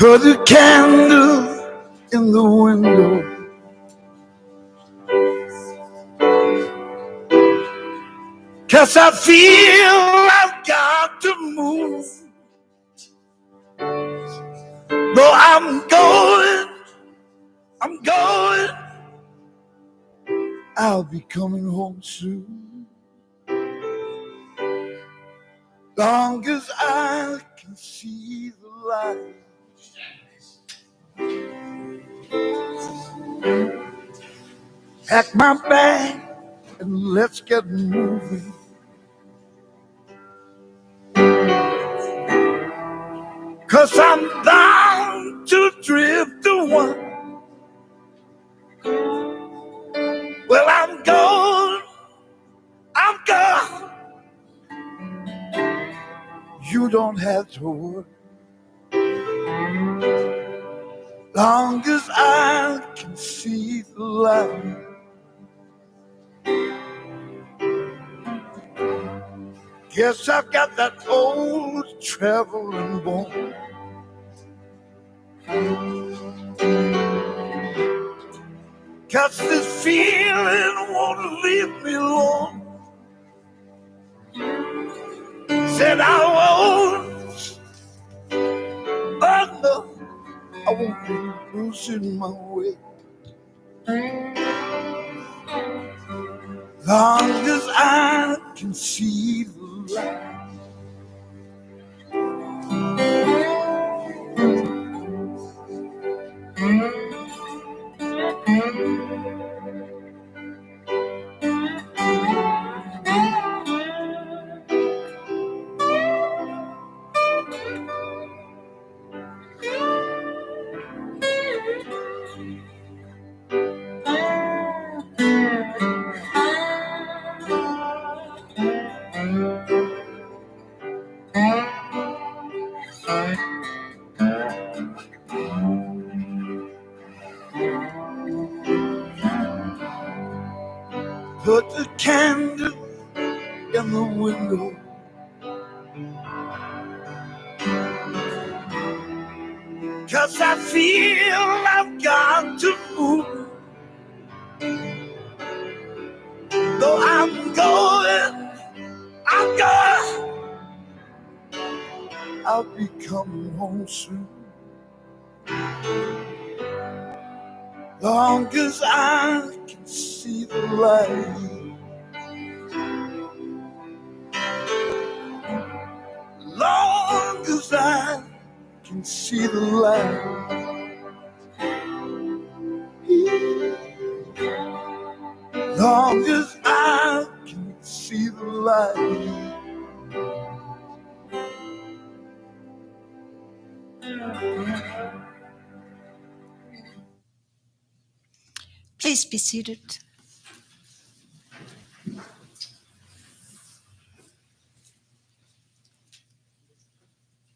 Put a candle in the window, 'cause I feel I've got to move. Though I'm going, I'll be coming home soon. Long as I can see the light. Pack my bag and let's get moving. 'Cause I'm bound to drift away. Well, I'm gone. You don't have to worry. Long as I can see the light. Guess I've got that old traveling bone. Cause this feeling won't leave me alone. Said I won't, oh no, I won't be losing my way. Long as I can see the light. Put the candle in the window, 'cause I feel I've got to move. Though I'm going, I'll be coming home soon. Long as I can see the light. Long as I can see the light. Long as I can see the light. Please be seated.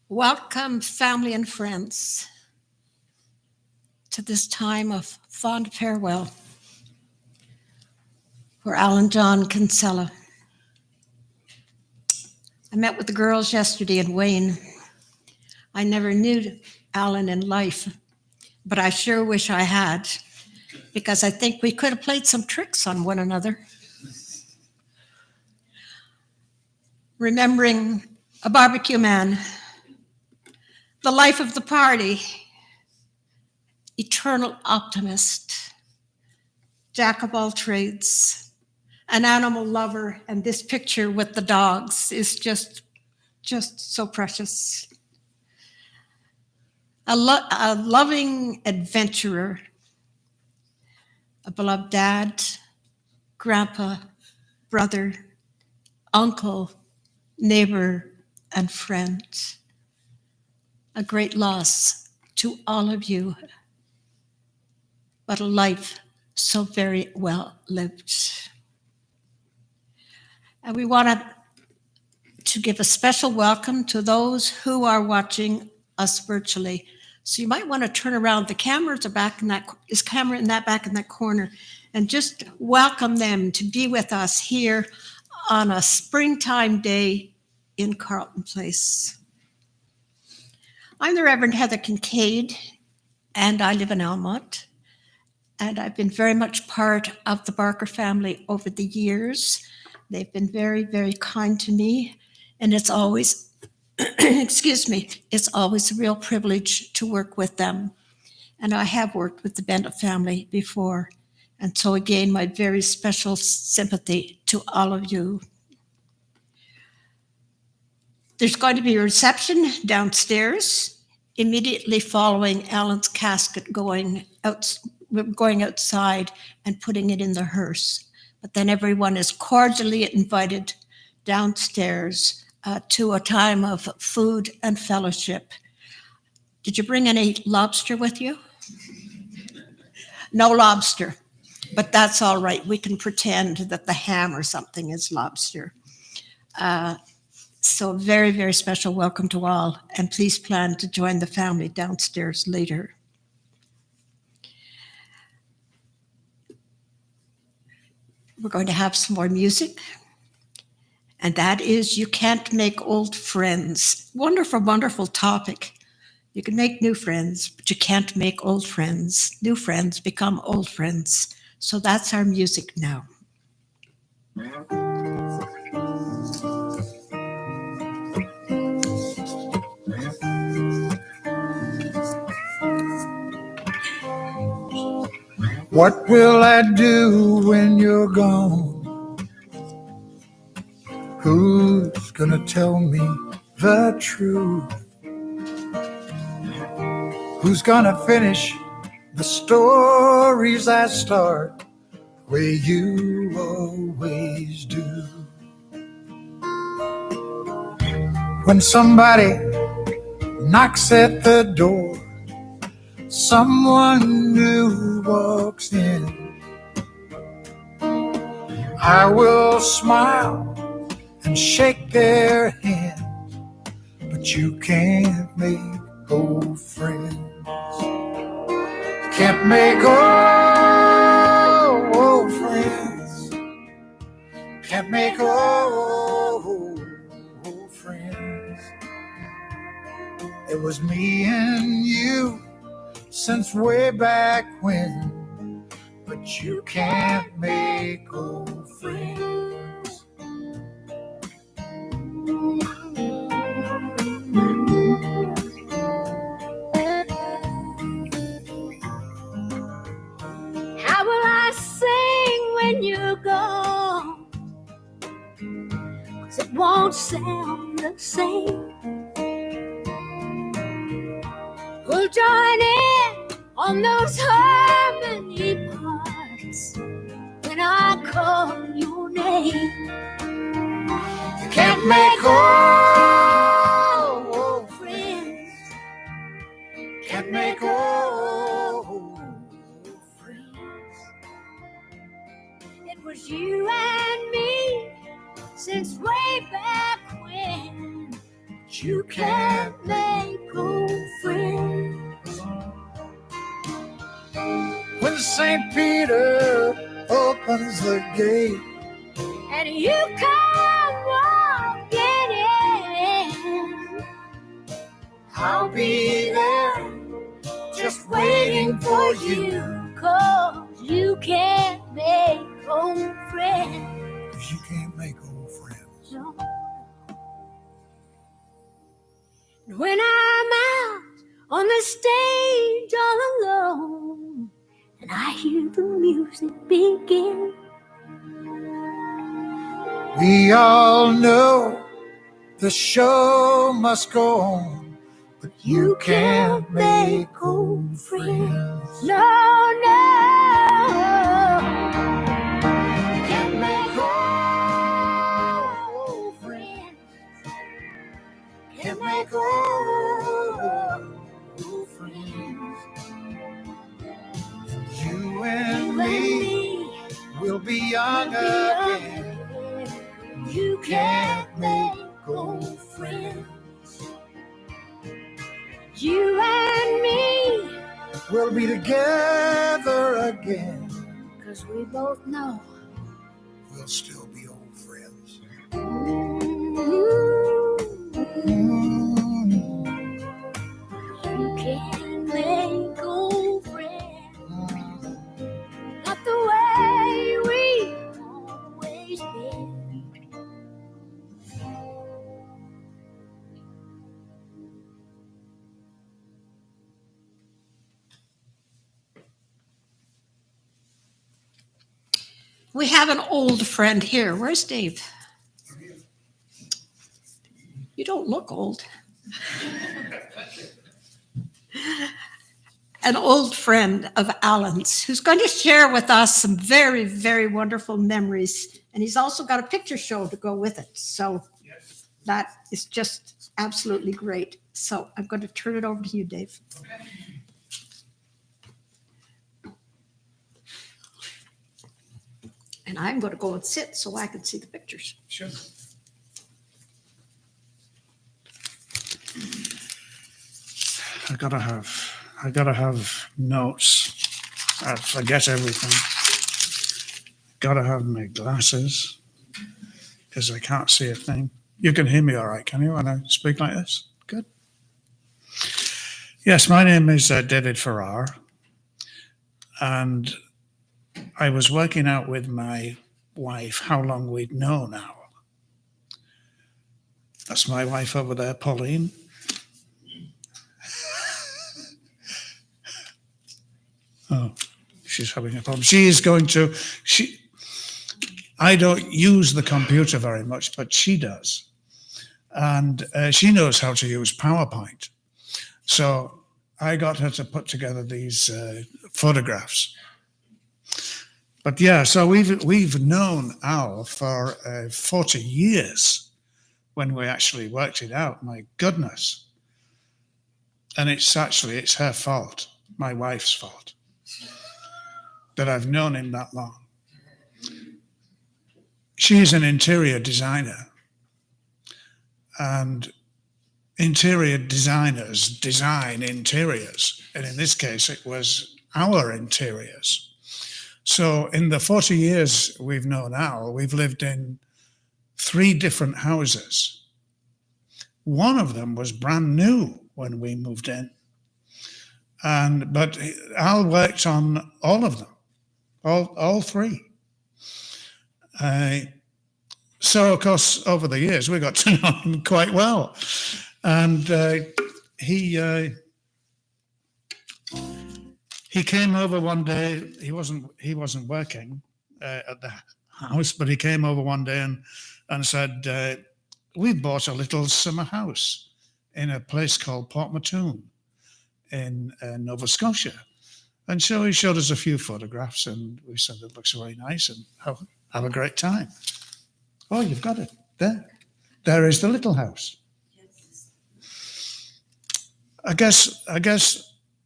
Welcome, family and friends, to this time of fond farewell for Allan John Kinsella. I met with the girls yesterday in Wayne. I never knew Allan in life, but I sure wish I had, because I think we could have played some tricks on one another. Remembering a barbecue man, the life of the party, eternal optimist, jack of all trades, an animal lover, and this picture with the dogs is just so precious. A loving adventurer, a beloved dad, grandpa, brother, uncle, neighbor, and friend. A great loss to all of you, but a life so very well lived. And we want to give a special welcome to those who are watching us virtually. So you might want to turn around. The cameras are back in that back in that corner, and just welcome them to be with us here on a springtime day in Carlton Place. I'm the Reverend Heather Kincaid, and I live in Almont. And I've been very much part of the Barker family over the years. They've been very, very kind to me, and it's always, excuse me, it's always a real privilege to work with them. And I have worked with the Bennett family before. And so, again, my very special sympathy to all of you. There's going to be a reception downstairs immediately following Allan's casket going outside and putting it in the hearse. But then everyone is cordially invited downstairs to a time of food and fellowship. Did you bring any lobster with you? No lobster, but that's all right. We can pretend that the ham or something is lobster. So very, very special welcome to all, and please plan to join the family downstairs later. We're going to have some more music, and that is You Can't Make Old Friends. Wonderful, wonderful topic. You can make new friends, but you can't make old friends. New friends become old friends. So that's our music now. What will I do when you're gone? Who's gonna tell me the truth? Who's gonna finish the stories I start the way you always do? When somebody knocks at the door, someone new walks in, I will smile and shake their hand, but you can't make old friends. Can't make old friends. Can't make old friends. It was me and you since way back when, but you can't make old friends. How will I sing when you're gone? 'Cause it won't sound the same. We'll join in on those harmony parts when I call your name. You can't make old friends. Can't make old friends. It was you and me since way back when. You Can't make old friends. When St. Peter opens the gate And you come walking in, I'll be there just waiting for you. 'Cause you can't make old friends. 'Cause you can't make old friends. No. When I'm out on the stage all alone and I hear the music begin, We all know the show must go on, but you can't make old friends. no, no. You can't make old friends. Can't make old friends. You and me will be young again. You can't make old friends. You and me, We'll be together again. 'cause we both know We'll still be old friends. mm-hmm. We have an old friend here. Where's Dave? You don't look old. An old friend of Allan's who's going to share with us some very, very wonderful memories. And he's also got a picture show to go with it. So that is just absolutely great. So I'm going to turn it over to you, Dave. Okay. And I'm going to go and sit so I can see the pictures. Sure. I gotta have notes. I forget everything. Gotta have my glasses because I can't see a thing. You can hear me all right, can you, when I speak like this? Good. Yes, my name is David Farrar, and I was working out with my wife how long we'd known Al. That's my wife over there, Pauline. Oh, she's having a problem. I don't use the computer very much, but she does. And she knows how to use PowerPoint. So I got her to put together these photographs. But yeah, so we've known Al for 40 years when we actually worked it out. My goodness. And it's her fault, my wife's fault, that I've known him that long. She's an interior designer, and interior designers design interiors. And in this case, it was our interiors. So in the 40 years we've known Al, we've lived in 3 different houses. One of them was brand new when we moved in. But Al worked on all of them, all 3. So, of course, over the years, we got to know him quite well. And he came over one day. He wasn't working at the house, but he came over one day and said, we bought a little summer house in a place called Portmatoon in Nova Scotia. And so he showed us a few photographs, and we said, it looks very nice, and have a great time. Oh, you've got it. There is the little house. I guess,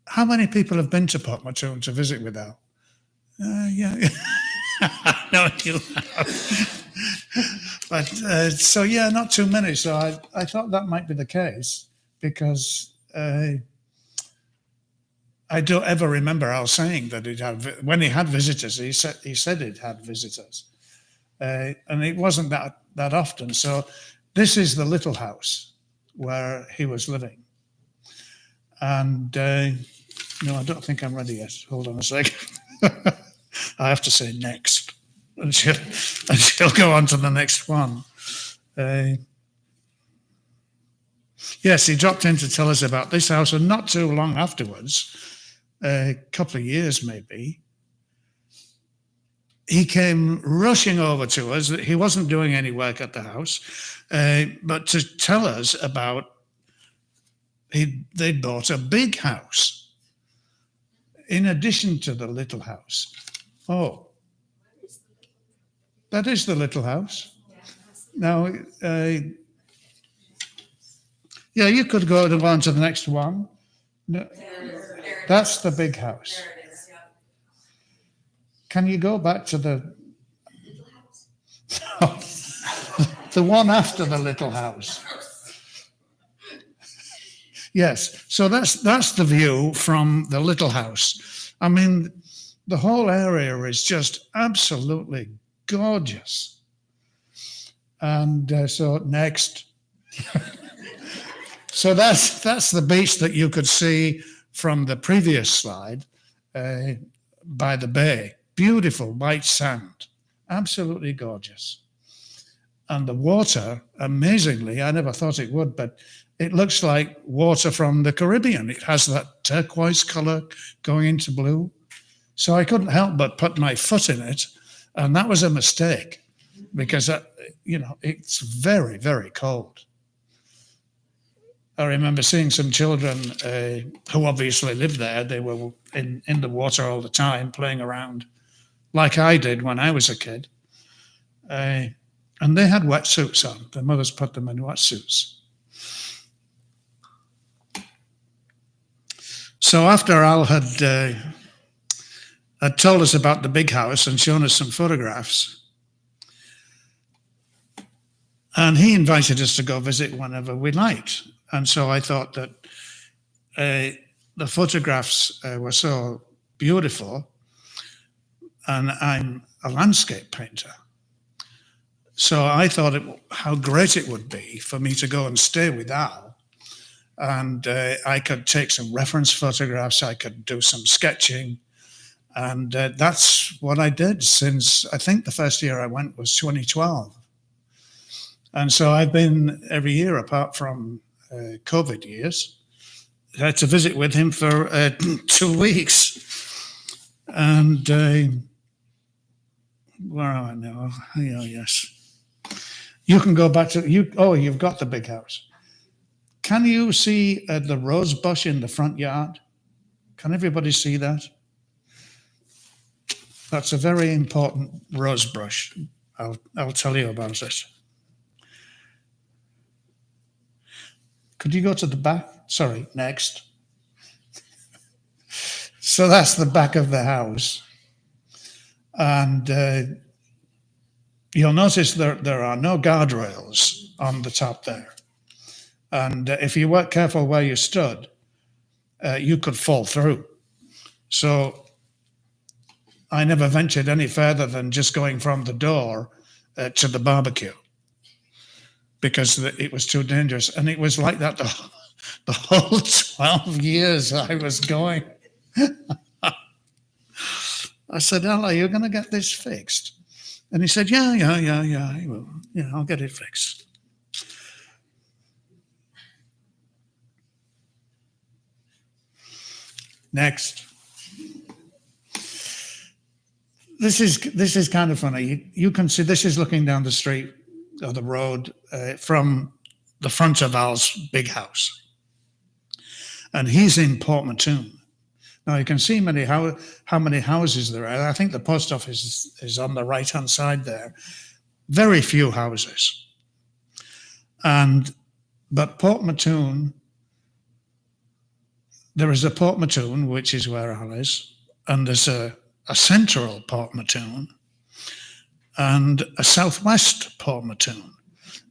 how many people have been to Portmatoon to visit with Al? Yeah. No, you have. But, so yeah, not too many. So I thought that might be the case, because I don't ever remember Al saying that when he had visitors, he said he'd had visitors. And it wasn't that often. So this is the little house where he was living. And no, I don't think I'm ready yet. Hold on a second. I have to say next. And she'll go on to the next one. Yes, he dropped in to tell us about this house, and not too long afterwards, a couple of years maybe, he came rushing over to us. He wasn't doing any work at the house, but to tell us about they'd bought a big house in addition to the little house. Oh, that is the little house. Now, yeah, you could go on to the next one. No, that's the big house. There it is, yeah. Can you go back to the the one after the little house? Yes, so that's the view from the little house. I mean, the whole area is just absolutely gorgeous. And so next. So that's the beach that you could see from the previous slide by the bay. Beautiful white sand, absolutely gorgeous. And the water, amazingly, I never thought it would, but it looks like water from the Caribbean. It has that turquoise color going into blue. So I couldn't help but put my foot in it And that was a mistake because, it's very, very cold. I remember seeing some children who obviously lived there. They were in the water all the time, playing around like I did when I was a kid. And they had wetsuits on. Their mothers put them in wetsuits. So after Al had told us about the big house and shown us some photographs, and he invited us to go visit whenever we liked. And so I thought that the photographs were so beautiful, and I'm a landscape painter. So I thought how great it would be for me to go and stay with Al. And I could take some reference photographs, I could do some sketching. And that's what I did since, I think the first year I went was 2012. And so I've been every year apart from COVID years. I had to visit with him for 2 weeks. And where am I now? Oh, yes. You can go back to, you've got the big house. Can you see the rose bush in the front yard? Can everybody see that? That's a very important rose bush. I'll tell you about it. Could you go to the back? Sorry, next. So that's the back of the house. And you'll notice there are no guardrails on the top there. And if you weren't careful where you stood, you could fall through. So I never ventured any further than just going from the door to the barbecue, because it was too dangerous. And it was like that the whole 12 years I was going. I said, Al, are you going to get this fixed? And he said, yeah, I will. Yeah, I'll get it fixed. Next. This is kind of funny. You can see this is looking down the street or the road from the front of Al's big house. And he's in Portmatoon. Now you can see how many houses there are. I think the post office is on the right-hand side there. Very few houses. But Portmatoon, there is a Portmatoon, which is where Al is, and there's a central Portmatoon and a southwest Portmatoon.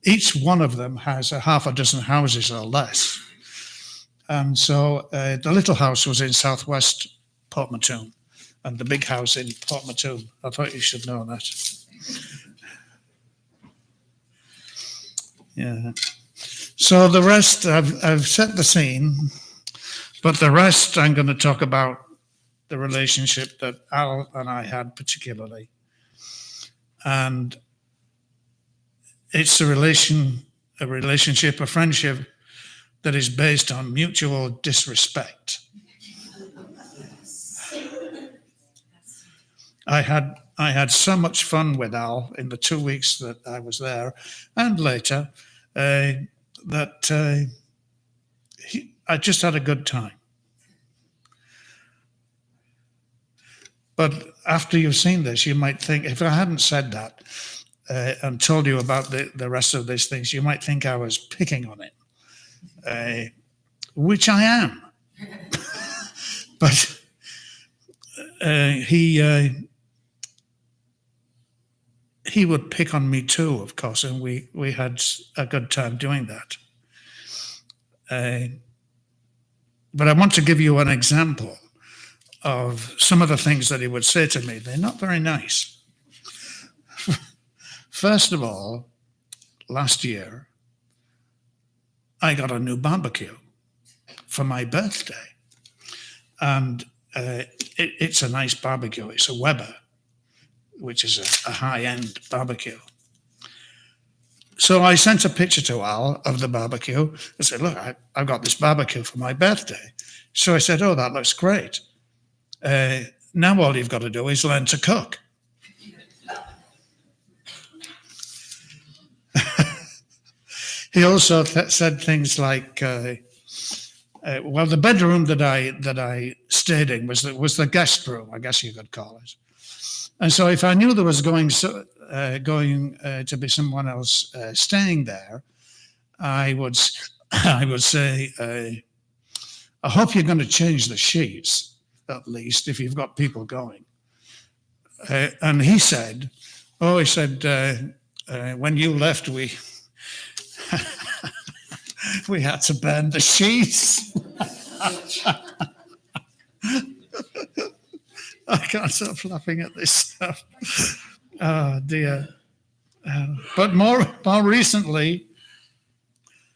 Each one of them has a half a dozen houses or less. And so the little house was in southwest Portmatoon and the big house in Portmatoon. I thought you should know that. Yeah. So the rest, I've set the scene, but the rest I'm going to talk about the relationship that Al and I had particularly. And it's a relationship, a friendship that is based on mutual disrespect. I had so much fun with Al in the 2 weeks that I was there and later that I just had a good time. But after you've seen this, you might think, if I hadn't said that and told you about the rest of these things, you might think I was picking on it, which I am. But he would pick on me too, of course, and we had a good time doing that. But I want to give you an example of some of the things that he would say to me. They're not very nice. First of all, last year, I got a new barbecue for my birthday. And it's a nice barbecue. It's a Weber, which is a high-end barbecue. So I sent a picture to Al of the barbecue. I said, look, I've got this barbecue for my birthday. So I said, oh, that looks great. Now all you've got to do is learn to cook. He also said things like, well, the bedroom that I stayed in was the guest room, I guess you could call it. And so if I knew there was going to be someone else staying there, I would say, I hope you're going to change the sheets, at least, if you've got people going. And he said, when you left, we we had to burn the sheets. I can't stop laughing at this stuff. Oh dear. But more recently,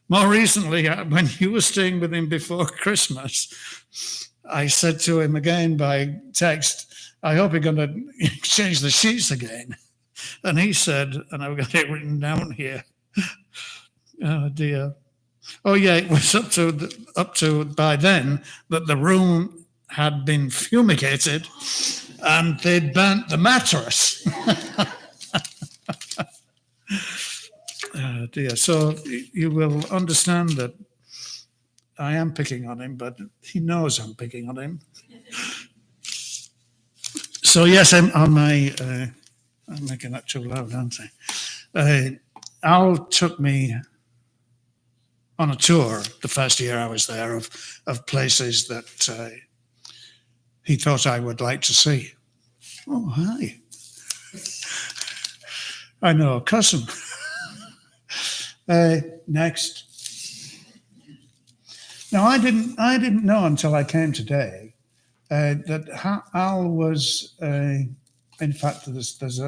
when you were staying with him before Christmas, I said to him again by text, I hope you're going to change the sheets again. And he said, and I've got it written down here. Oh dear. Oh yeah, it was up to by then that the room had been fumigated and they'd burnt the mattress. Oh dear. So you will understand that I am picking on him, but he knows I'm picking on him. So yes, I'm making that too loud, aren't I? Al took me on a tour the first year I was there of places that he thought I would like to see. Oh, hi. I know a cousin. Next. Now, I didn't know until I came today that Al was, in fact, there's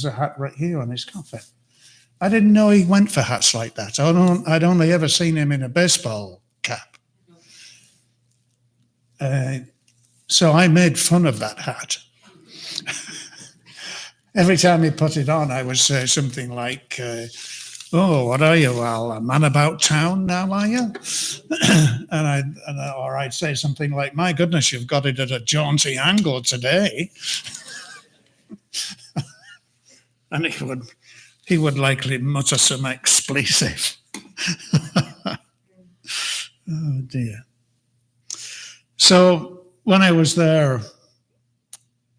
a hat right here on his coffin. I didn't know he went for hats like that. I'd only ever seen him in a baseball cap. So I made fun of that hat. Every time he put it on, I would say something like, oh, what are you, Al? A man about town now, are you? Or I'd say something like, my goodness, you've got it at a jaunty angle today. And he would likely mutter some expletive. Oh dear. So when I was there,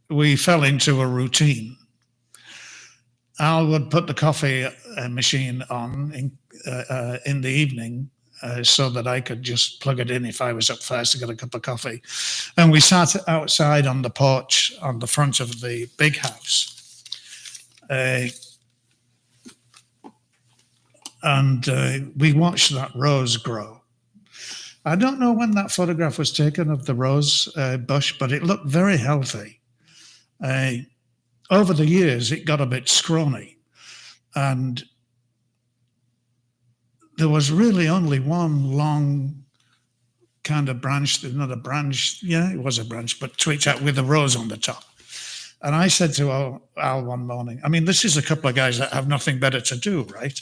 we fell into a routine. Al would put the coffee machine on in the evening so that I could just plug it in if I was up first to get a cup of coffee. And we sat outside on the porch on the front of the big house. And we watched that rose grow. I don't know when that photograph was taken of the rose bush, but it looked very healthy. Over the years, it got a bit scrawny, and there was really only one long kind of branch, not a branch, yeah, it was a branch, but tweaked out with a rose on the top. And I said to Al one morning, I mean, this is a couple of guys that have nothing better to do, right?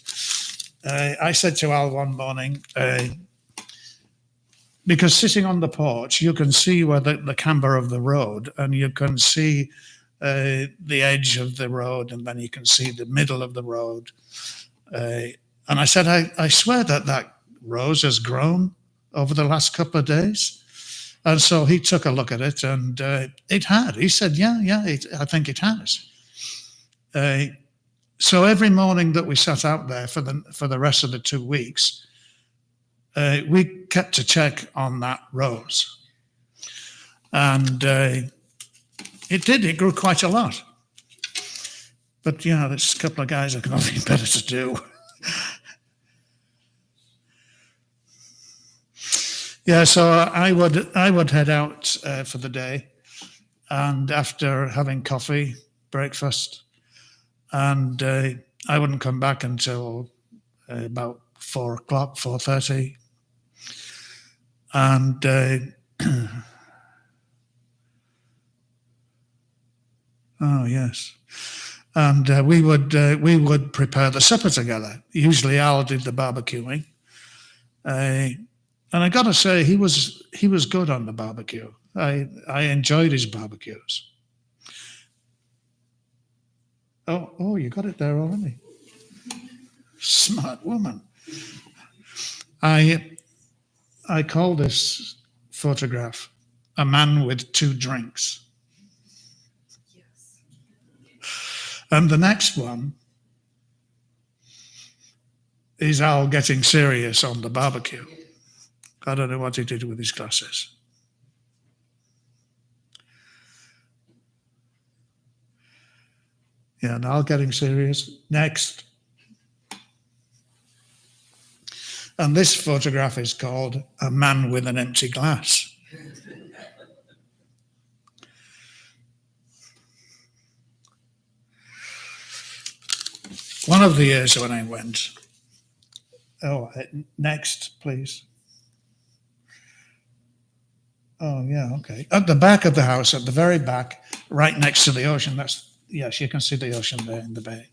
I said to Al one morning, because sitting on the porch, you can see where the camber of the road, and you can see the edge of the road, and then you can see the middle of the road. And I said, I swear that rose has grown over the last couple of days. And so he took a look at it, and it had. He said, yeah, I think it has. So every morning that we sat out there for the rest of the 2 weeks, we kept a check on that rose. And it grew quite a lot. But, yeah, there's a couple of guys that have nothing better to do. Yeah, so I would head out for the day, and after having coffee, breakfast, and I wouldn't come back until about 4 o'clock, 4:30. And oh yes, and we would prepare the supper together. Usually, Al did the barbecuing, and I got to say he was good on the barbecue. I enjoyed his barbecues. Oh, you got it there already. Smart woman. I call this photograph "A Man with Two Drinks." And the next one is Al getting serious on the barbecue. I don't know what he did with his glasses. Yeah, and Al getting serious. Next. And this photograph is called "A Man with an Empty Glass." One of the years when I went, next, please. Oh, yeah, okay. At the back of the house, at the very back, right next to the ocean, yes, you can see the ocean there in the bay.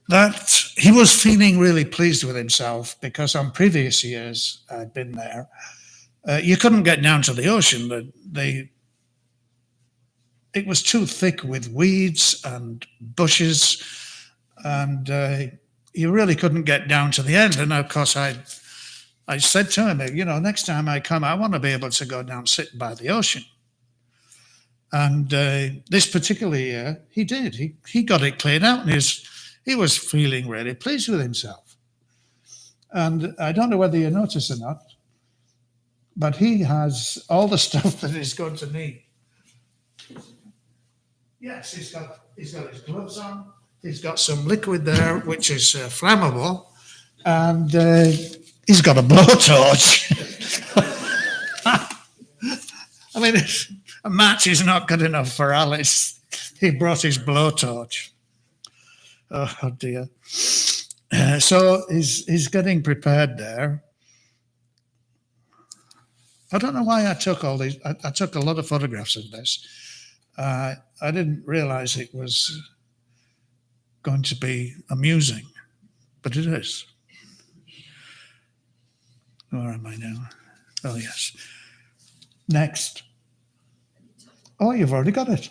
That he was feeling really pleased with himself because on previous years I'd been there. You couldn't get down to the ocean. It was too thick with weeds and bushes, and you really couldn't get down to the end. And of course, I said to him, next time I come, I want to be able to go down sitting by the ocean. And this particular year, he did. He got it cleared out, and he was feeling really pleased with himself. And I don't know whether you notice or not, but he has all the stuff that he's going to need. Yes, he's got his gloves on. He's got some liquid there, which is flammable, and he's got a blowtorch. I mean, a match is not good enough for Alice. He brought his blowtorch. Oh dear. So he's getting prepared there. I don't know why I took all these. I took a lot of photographs of this. I didn't realize it was going to be amusing, but it is. Where am I now? Oh, yes. Next. Oh, you've already got it.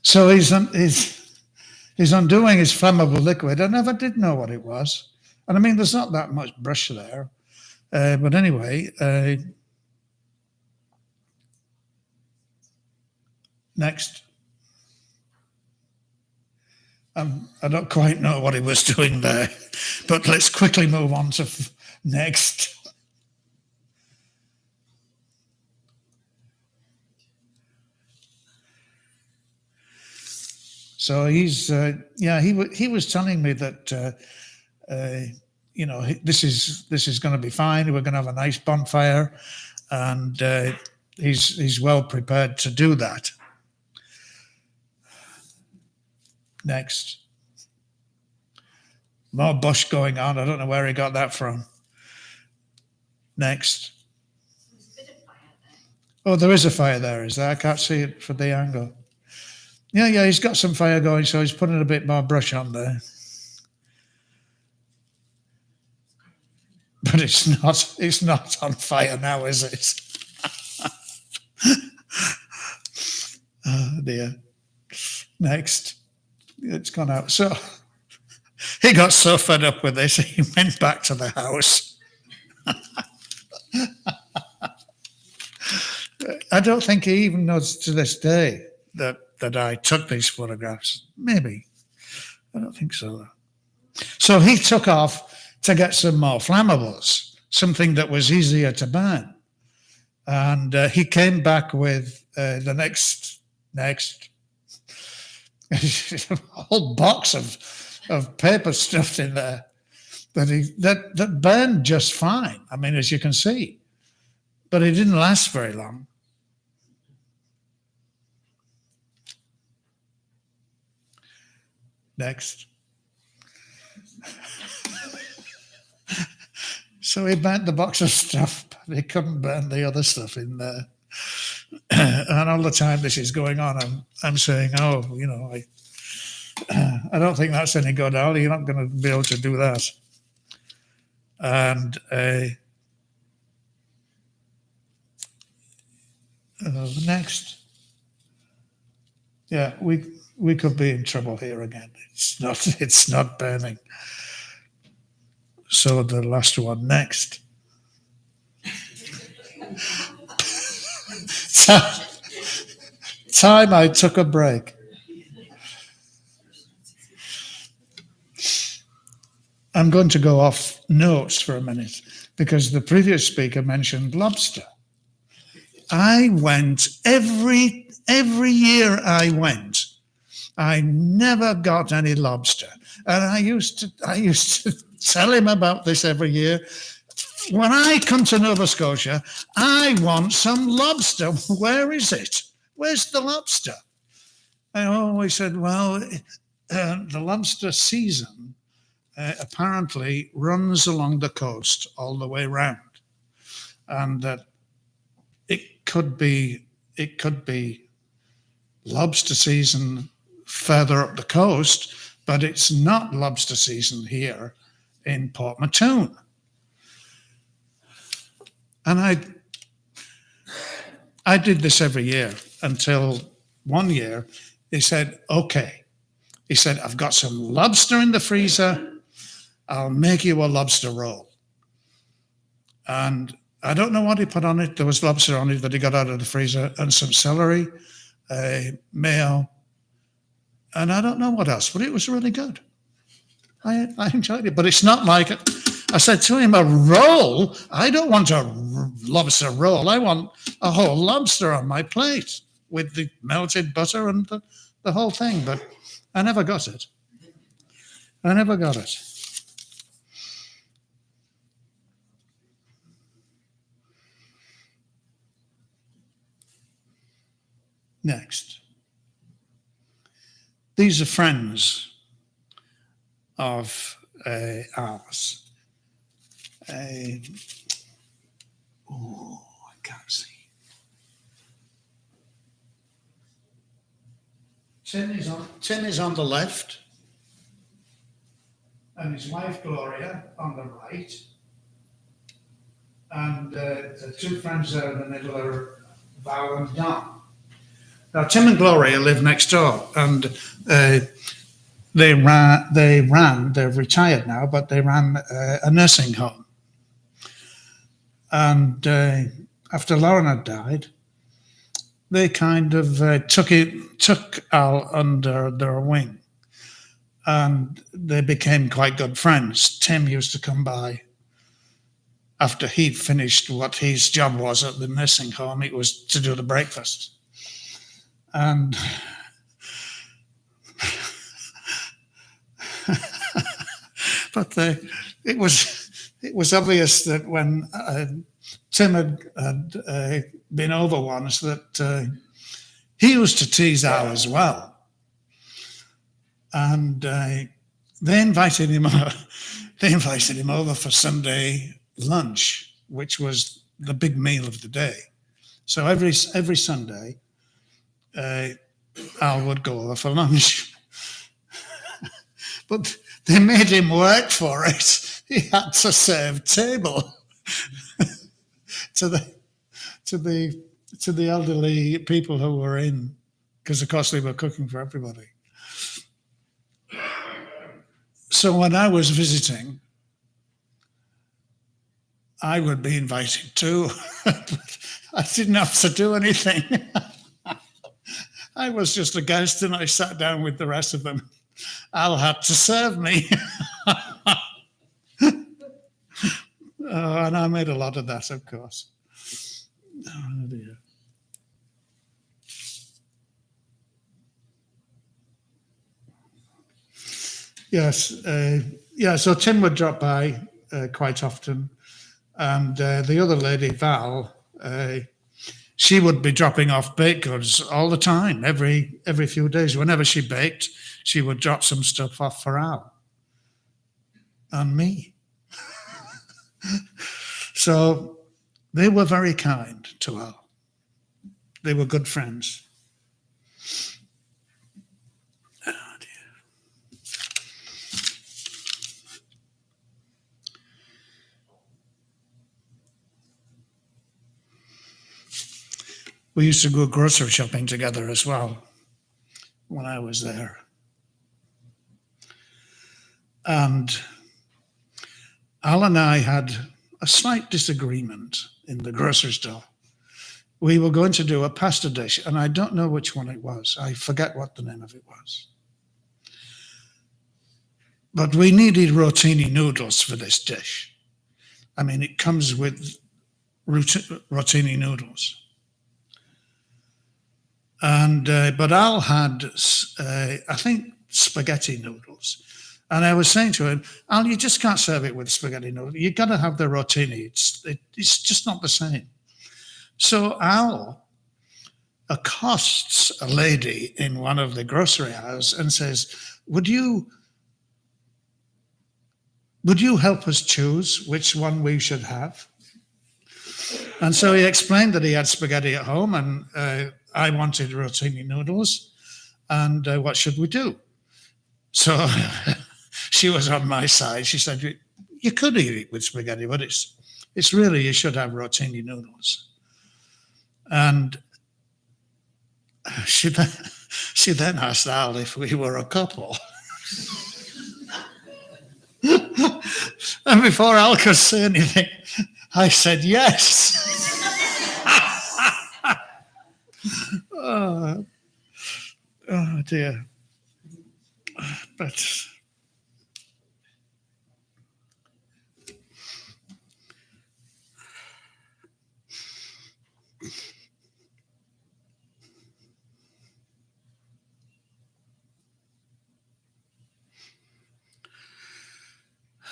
So he's undoing his flammable liquid. I never did know what it was. And I mean, there's not that much brush there. But anyway, next. I don't quite know what he was doing there, but let's quickly move on to next. So he was telling me that this is going to be fine. We're going to have a nice bonfire, and he's well prepared to do that. Next. More bush going on. I don't know where he got that from. Next. Oh, there is a fire there, is there? I can't see it from the angle. Yeah, he's got some fire going, so he's putting a bit more brush on there. But it's not on fire now, is it? Oh dear. Next. It's gone out. So he got so fed up with this, he went back to the house. I don't think he even knows to this day that I took these photographs. Maybe. I don't think so. So he took off to get some more flammables, something that was easier to burn. And he came back with the next a whole box of paper stuffed in there that burned just fine. I mean, as you can see, but it didn't last very long. Next. So he burnt the box of stuff, but he couldn't burn the other stuff in there. And all the time this is going on, I'm saying, I don't think that's any good, Al. You're not going to be able to do that. And next. Yeah, we could be in trouble here again. It's not burning. So the last one next. Time I took a break. I'm going to go off notes for a minute because the previous speaker mentioned lobster. I went every year I went. I never got any lobster, and I used to tell him about this every year. When I come to Nova Scotia, I want some lobster. Where is it? Where's the lobster? I always said, well, the lobster season apparently runs along the coast all the way round, and that it could be lobster season further up the coast, but it's not lobster season here in Port Mattoon. And I did this every year until one year he said, okay. He said, I've got some lobster in the freezer. I'll make you a lobster roll. And I don't know what he put on it. There was lobster on it that he got out of the freezer and some celery, mayo, and I don't know what else, but it was really good. I enjoyed it, but it's not like it. I said to him, a roll? I don't want a lobster roll. I want a whole lobster on my plate with the melted butter and the whole thing, but I never got it. I never got it. Next. These are friends of ours. I can't see. Tim is on the left, and his wife Gloria on the right, and the two friends there in the middle are Val and Don. Now, Tim and Gloria live next door, and they've retired now, but they ran a nursing home. And after Lauren had died, they kind of took Al under their wing, and they became quite good friends. Tim used to come by after he'd finished what his job was at the nursing home. It was to do the breakfast. And but it was obvious that when Tim had been over once that he used to tease Al as well, and they invited him over for Sunday lunch, which was the big meal of the day. So every Sunday, Al would go over for lunch. But they made him work for it. He had to serve table to the elderly people who were in, because of course they were cooking for everybody. So when I was visiting, I would be invited too. I didn't have to do anything. I was just a guest and I sat down with the rest of them. Al had to serve me. And I made a lot of that, of course. Oh, dear. Yes, so Tim would drop by quite often. And the other lady, Val, she would be dropping off baked goods all the time, every few days. Whenever she baked, she would drop some stuff off for Al and me. So they were very kind to Al. They were good friends. Oh, dear. We used to go grocery shopping together as well. when I was there. And Al and I had a slight disagreement in the grocery store. We were going to do a pasta dish, and I don't know which one it was. I forget what the name of it was. But we needed rotini noodles for this dish. I mean, it comes with rotini noodles. And but Al had, I think, spaghetti noodles. And I was saying to him, Al, you just can't serve it with spaghetti noodles. You've got to have the rotini. It's just not the same. So Al accosts a lady in one of the grocery aisles and says, would you help us choose which one we should have? And so he explained that he had spaghetti at home, and I wanted rotini noodles, and what should we do? So she was on my side. She said, you could eat it with spaghetti, but it's really, you should have rotini noodles. And she then asked Al if we were a couple. And before Al could say anything, I said yes. Oh dear. But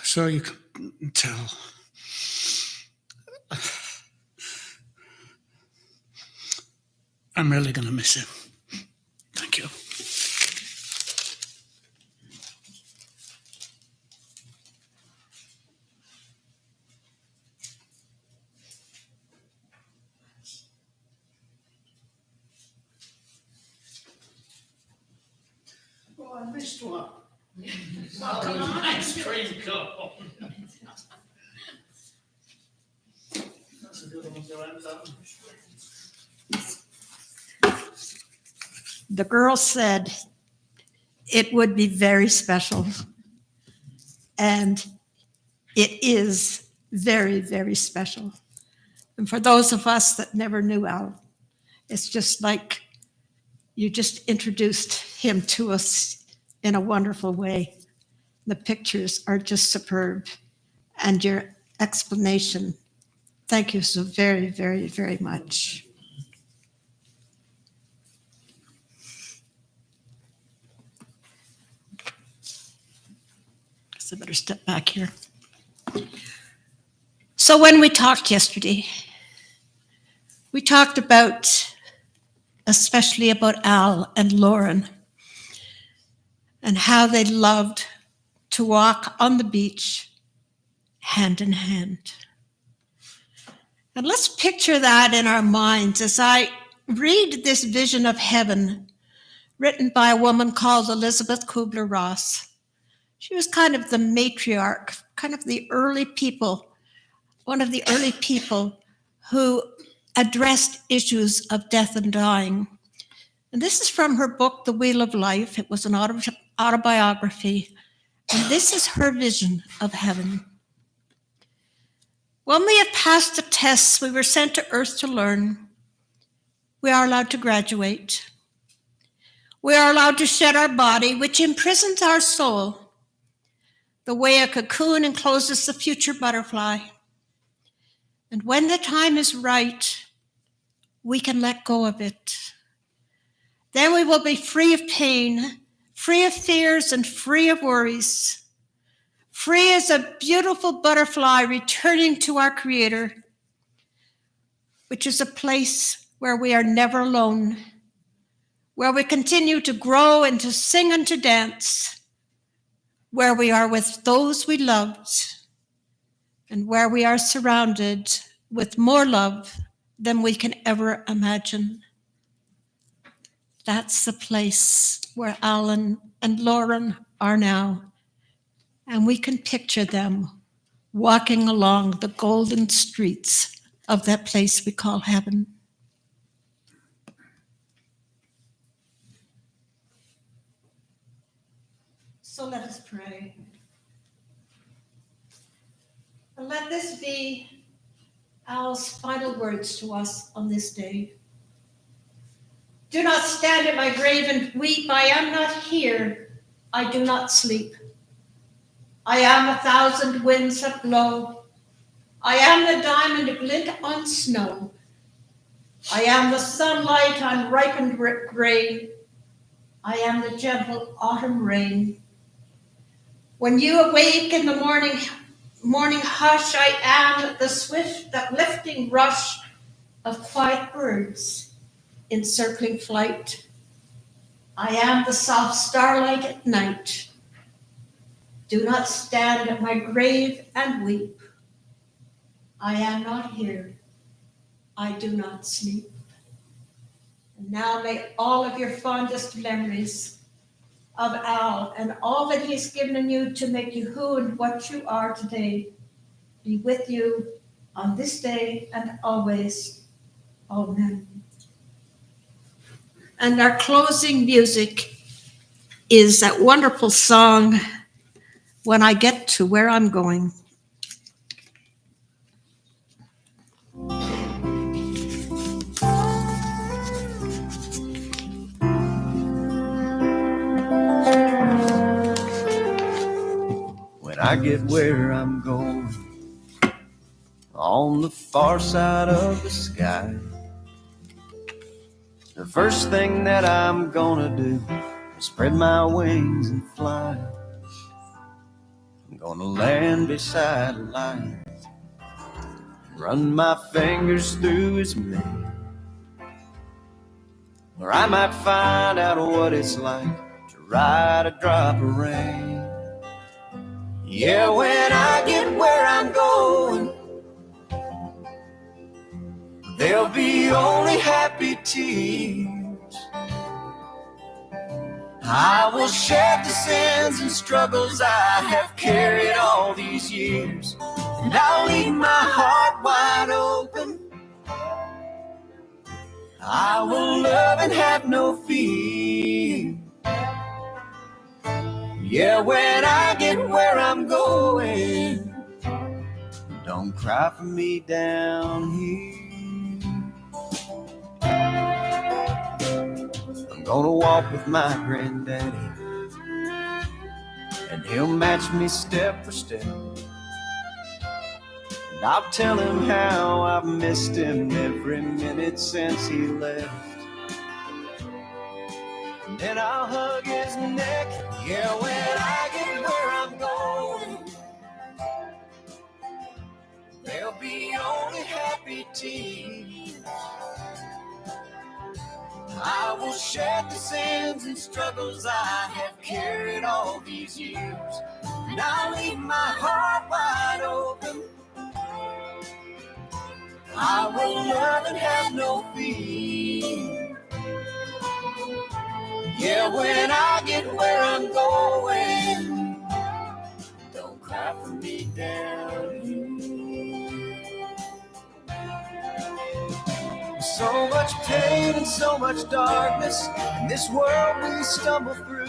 so you can tell. I'm really going to miss him. Thank you. Oh, I missed one. Oh, come on, ice cream cone. That's a good one to end on. The girl said it would be very special. And it is very, very special. And for those of us that never knew Al, it's just like you just introduced him to us in a wonderful way. The pictures are just superb. And your explanation, thank you so very, very, very much. So I better step back here. So when we talked yesterday, we talked especially about Al and Lauren and how they loved to walk on the beach hand in hand. And let's picture that in our minds as I read this vision of heaven written by a woman called Elizabeth Kubler-Ross. She was kind of the matriarch, kind of the early people, one of the early people who addressed issues of death and dying. And this is from her book, The Wheel of Life. It was an autobiography. And this is her vision of heaven. When we have passed the tests we were sent to earth to learn, we are allowed to graduate. We are allowed to shed our body, which imprisons our soul, the way a cocoon encloses the future butterfly. And when the time is right, we can let go of it. Then we will be free of pain, free of fears, and free of worries. Free as a beautiful butterfly returning to our Creator, which is a place where we are never alone, where we continue to grow and to sing and to dance, where we are with those we loved, and where we are surrounded with more love than we can ever imagine. That's the place where Allan and Lauren are now, and we can picture them walking along the golden streets of that place we call heaven. So let us pray. And let this be Al's final words to us on this day. Do not stand at my grave and weep. I am not here. I do not sleep. I am 1,000 winds that blow. I am the diamond glint on snow. I am the sunlight on ripened grain. I am the gentle autumn rain. When you awake in the morning hush, I am the swift uplifting rush of quiet birds in circling flight. I am the soft starlight at night. Do not stand at my grave and weep. I am not here. I do not sleep. And now may all of your fondest memories of Al and all that he's given you to make you who and what you are today be with you on this day and always. Amen. And our closing music is that wonderful song, When I Get to Where I'm Going. When I get where I'm going, on the far side of the sky, the first thing that I'm gonna do is spread my wings and fly. I'm gonna land beside a lion, run my fingers through his mane, or I might find out what it's like to ride a drop of rain. Yeah, when I get where I'm going, there'll be only happy tears. I will shed the sins and struggles I have carried all these years, and I'll leave my heart wide open. I will love and have no fear. Yeah, when I get where I'm going, don't cry for me down here. I'm gonna walk with my granddaddy, and he'll match me step for step. And I'll tell him how I've missed him every minute since he left. And then I'll hug his neck. Yeah, when I get where I'm going, there'll be only happy tears. I will shed the sins and struggles I have carried all these years, and I'll leave my heart wide open. I will love and have no fear. Yeah, when I get where I'm going, don't cry for me down here. So much pain and so much darkness in this world we stumble through.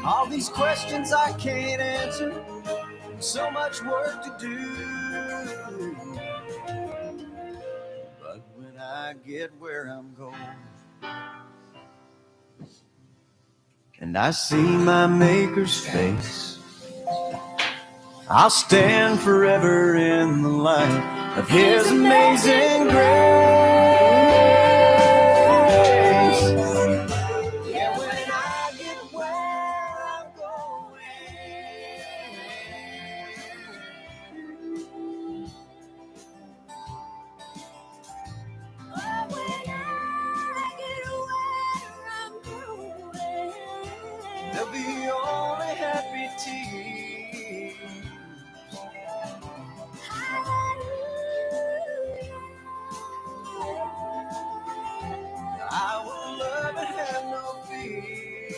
All these questions I can't answer, so much work to do. But when I get where I'm going, and I see my Maker's face, I'll stand forever in the light of His amazing grace. Yeah, when I get where I'm going, oh, when I get where I'm going, there'll be only happy tears. I will love and have no fear.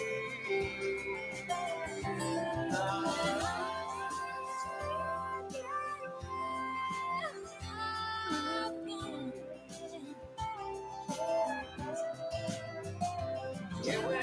Yeah, when